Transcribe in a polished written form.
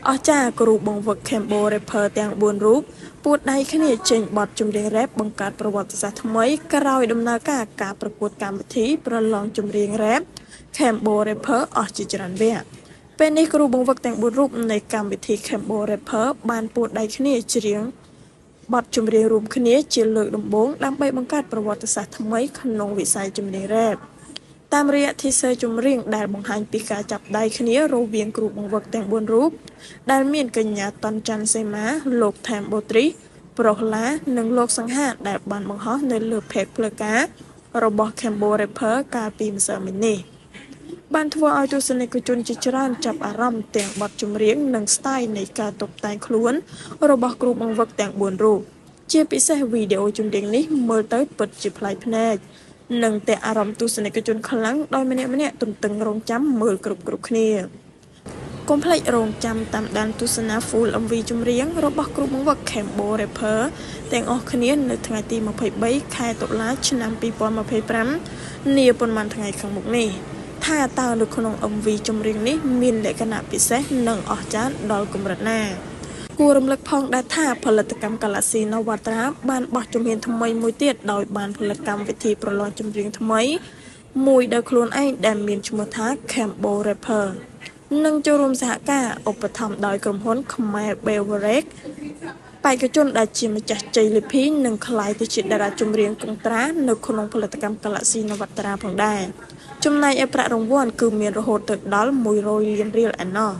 អស្ចារ្យគ្រូបង្វឹក Cambo Rapper ទាំង4រូបពួតដៃគ្នាចេញបទចម្រៀងរ៉េបបង្កើតប្រវត្តិសាស្ត្រថ្មីក្រោយដំណើរការប្រកួតកម្មវិធីប្រឡងចម្រៀងរ៉េប Cambo Rapper អស់ជាច្រើនវគ្គពេលនេះគ្រូបង្វឹកទាំង4រូបនៃកម្មវិធី Cambo Rapper បានពួតដៃគ្នាច្រៀងបទចម្រៀងរួមគ្នាជាលើកដំបូងដើម្បីបង្កើតប្រវត្តិសាស្ត្រថ្មីក្នុងវិស័យចម្រៀងរ៉េបតាមរយៈ teaser ចម្រៀងដែលបង្ហាញពីការចាប់ដៃគ្នារវាងគ្រូបង្វឹកទាំង4រូបដែលមានកញ្ញាតនច័ន្ទសេមាលោកថែមបូត្រីប្រុសឡានិងលោកសង្ហាដែលបានបង្ហោះនៅលើ page ផ្លូវការរបស់ Cambo Rapper កាលពីម្សិលមិញនេះបានធ្វើឲ្យទស្សនិកជនជាច្រើនចាប់អារម្មណ៍ទាំងបទចម្រៀងនិង style នៃការតុបតែងខ្លួនរបស់គ្រូបង្វឹកទាំង4រូបជាពិសេសវីដេអូចម្រៀងនេះមើលទៅពិតជាប្លែកភ្នែកនិងតែអារម្មណ៍ទស្សនិកជនខ្លាំងដោយម្នាក់ៗទន្ទឹងរង់ចាំមើលគ្រប់គ្នាកុំភ្លេចរងចាំតាមដានទស្សនា Full MV ចម្រៀងរបស់គ្រូបង្វឹក Cambo Rapper ទាំងអស់គ្នានៅថ្ងៃទី23ខែតុលាឆ្នាំ2025នាប៉ុន្មានថ្ងៃខាងមុខនេះថាតើនៅក្នុង MV ចម្រៀងនេះមានលក្ខណៈពិសេសនិងអស្ចារ្យដល់កម្រិតណាគួររំលឹកផងដែរថាផលិតកម្ម Galaxy Navatra បានបោះជំហានថ្មីមួយទៀតដោយបានផលិតកម្មវិធីប្រឡងចម្រៀងថ្មីមួយដោយខ្លួនឯងដែលមានឈ្មោះថា Cambo Rapper និងចូលរួមសហការឧបត្ថម្ភដោយក្រុមហ៊ុនខ្មែរ Beverage បេក្ខជនដែលជាម្ចាស់ជ័យលាភីនិងក្លាយទៅជាតារាចម្រៀងកុងត្រានៅក្នុងផលិតកម្ម Galaxy Navatra ផងដែរចំណែកឯប្រាក់រង្វាន់គឺមានរហូតទៅដល់100 លានរៀលឯណោះ